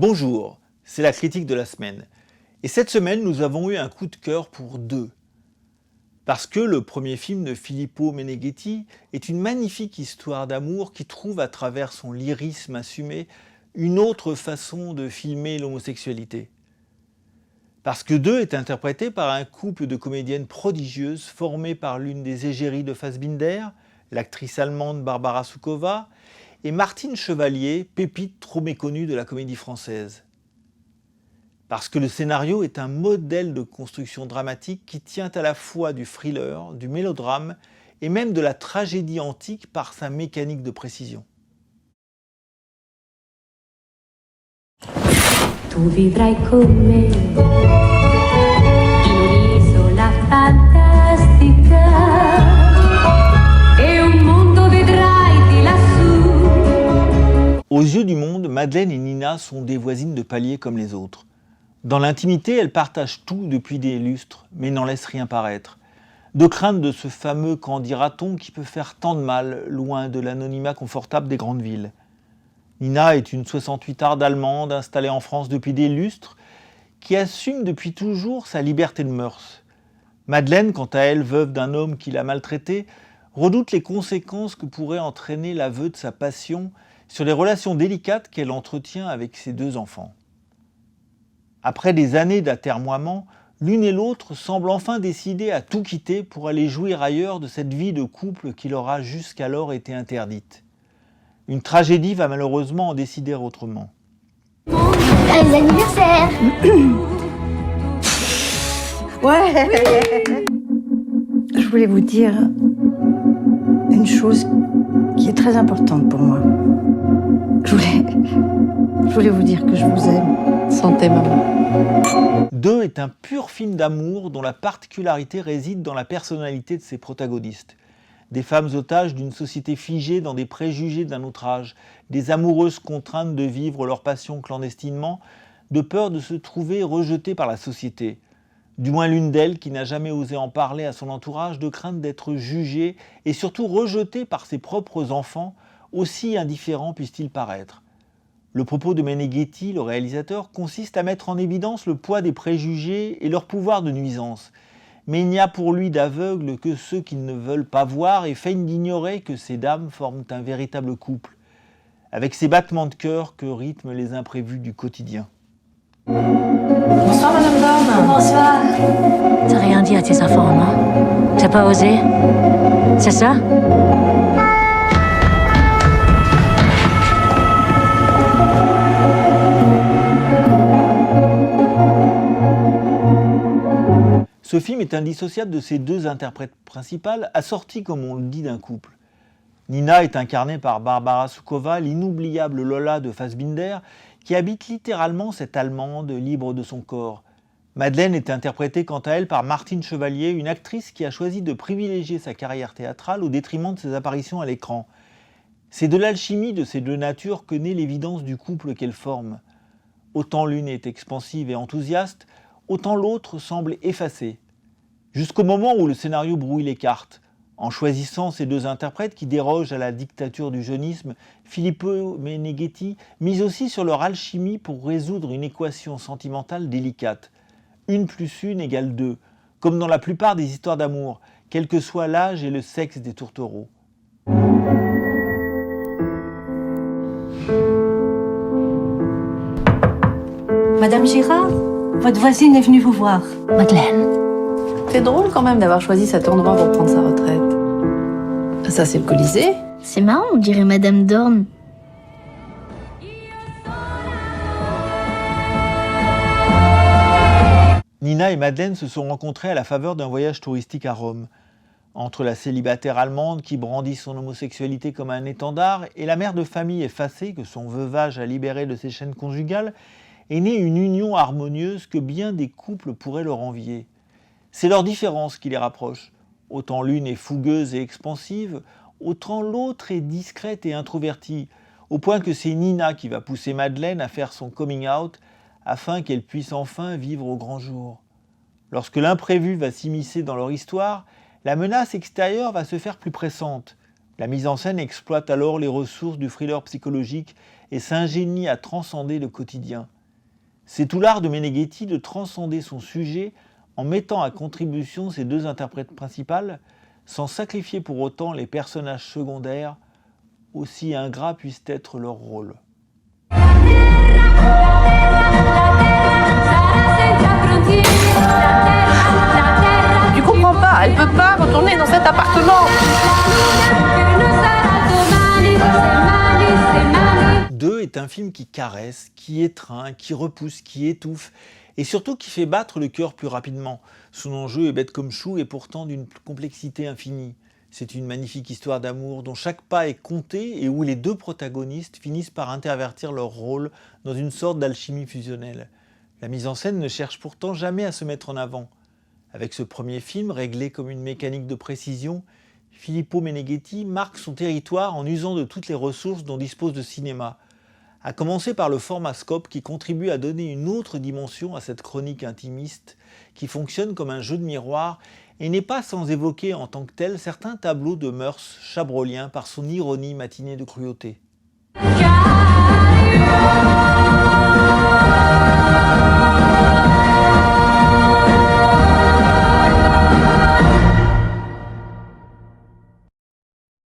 Bonjour, c'est la critique de la semaine. Et cette semaine, nous avons eu un coup de cœur pour deux. Parce que le premier film de Filippo Meneghetti est une magnifique histoire d'amour qui trouve à travers son lyrisme assumé une autre façon de filmer l'homosexualité. Parce que Deux est interprété par un couple de comédiennes prodigieuses formées par l'une des égéries de Fassbinder, l'actrice allemande Barbara Sukowa, et Martine Chevalier, pépite trop méconnue de la comédie française. Parce que le scénario est un modèle de construction dramatique qui tient à la fois du thriller, du mélodrame et même de la tragédie antique par sa mécanique de précision. Tu vivrai con me in un'isola fantastica e un mondo vedrai di lassù. Aux yeux du monde, Madeleine et Nina sont des voisines de palier comme les autres. Dans l'intimité, elles partagent tout depuis des lustres, mais n'en laissent rien paraître. De crainte de ce fameux qu'en dira-t-on qui peut faire tant de mal, loin de l'anonymat confortable des grandes villes. Nina est une 68arde allemande installée en France depuis des lustres, qui assume depuis toujours sa liberté de mœurs. Madeleine, quant à elle, veuve d'un homme qui l'a maltraitée, redoute les conséquences que pourrait entraîner l'aveu de sa passion sur les relations délicates qu'elle entretient avec ses deux enfants. Après des années d'atermoiement, l'une et l'autre semblent enfin décider à tout quitter pour aller jouir ailleurs de cette vie de couple qui leur a jusqu'alors été interdite. Une tragédie va malheureusement en décider autrement. Joyeux anniversaire. Ouais. Je voulais vous dire une chose qui est très importante pour moi. Je voulais vous dire que je vous aime. Santé, maman. Deux est un pur film d'amour dont la particularité réside dans la personnalité de ses protagonistes. Des femmes otages d'une société figée dans des préjugés d'un autre âge, des amoureuses contraintes de vivre leur passion clandestinement, de peur de se trouver rejetées par la société. Du moins l'une d'elles qui n'a jamais osé en parler à son entourage, de crainte d'être jugée et surtout rejetée par ses propres enfants, aussi indifférents puissent-ils paraître. Le propos de Meneghetti, le réalisateur, consiste à mettre en évidence le poids des préjugés et leur pouvoir de nuisance. Mais il n'y a pour lui d'aveugles que ceux qui ne veulent pas voir et feignent d'ignorer que ces dames forment un véritable couple, avec ces battements de cœur que rythment les imprévus du quotidien. Bonsoir, Madame Dorn. Bonsoir. T'as rien dit à tes enfants, non? T'as pas osé? C'est ça? Ce film est indissociable de ses deux interprètes principales, assortis comme on le dit d'un couple. Nina est incarnée par Barbara Sukowa, l'inoubliable Lola de Fassbinder, qui habite littéralement cette Allemande libre de son corps. Madeleine est interprétée quant à elle par Martine Chevalier, une actrice qui a choisi de privilégier sa carrière théâtrale au détriment de ses apparitions à l'écran. C'est de l'alchimie de ces deux natures que naît l'évidence du couple qu'elles forment. Autant l'une est expansive et enthousiaste, autant l'autre semble effacée. Jusqu'au moment où le scénario brouille les cartes. En choisissant ces deux interprètes qui dérogent à la dictature du jeunisme, Filippo Meneghetti mise aussi sur leur alchimie pour résoudre une équation sentimentale délicate. 1 + 1 = 2, comme dans la plupart des histoires d'amour, quel que soit l'âge et le sexe des tourtereaux. Madame Girard, votre voisine est venue vous voir. Madeleine. C'est drôle quand même d'avoir choisi cet endroit pour prendre sa retraite. Ça, c'est le Colisée. C'est marrant, on dirait Madame Dorn. Nina et Madeleine se sont rencontrées à la faveur d'un voyage touristique à Rome. Entre la célibataire allemande qui brandit son homosexualité comme un étendard et la mère de famille effacée que son veuvage a libérée de ses chaînes conjugales, est née une union harmonieuse que bien des couples pourraient leur envier. C'est leur différence qui les rapproche. Autant l'une est fougueuse et expansive, autant l'autre est discrète et introvertie, au point que c'est Nina qui va pousser Madeleine à faire son coming out afin qu'elle puisse enfin vivre au grand jour. Lorsque l'imprévu va s'immiscer dans leur histoire, la menace extérieure va se faire plus pressante. La mise en scène exploite alors les ressources du thriller psychologique et s'ingénie à transcender le quotidien. C'est tout l'art de Meneghetti de transcender son sujet en mettant à contribution ses deux interprètes principales, sans sacrifier pour autant les personnages secondaires, aussi ingrats puissent être leurs rôles. Tu comprends pas, elle peut pas retourner dans cet appartement. 2 est un film qui caresse, qui étreint, qui repousse, qui étouffe, et surtout qui fait battre le cœur plus rapidement. Son enjeu est bête comme chou et pourtant d'une complexité infinie. C'est une magnifique histoire d'amour dont chaque pas est compté et où les deux protagonistes finissent par intervertir leur rôle dans une sorte d'alchimie fusionnelle. La mise en scène ne cherche pourtant jamais à se mettre en avant. Avec ce premier film, réglé comme une mécanique de précision, Filippo Meneghetti marque son territoire en usant de toutes les ressources dont dispose le cinéma, à commencer par le format scope qui contribue à donner une autre dimension à cette chronique intimiste qui fonctionne comme un jeu de miroir et n'est pas sans évoquer en tant que tel certains tableaux de mœurs chabroliens par son ironie matinée de cruauté.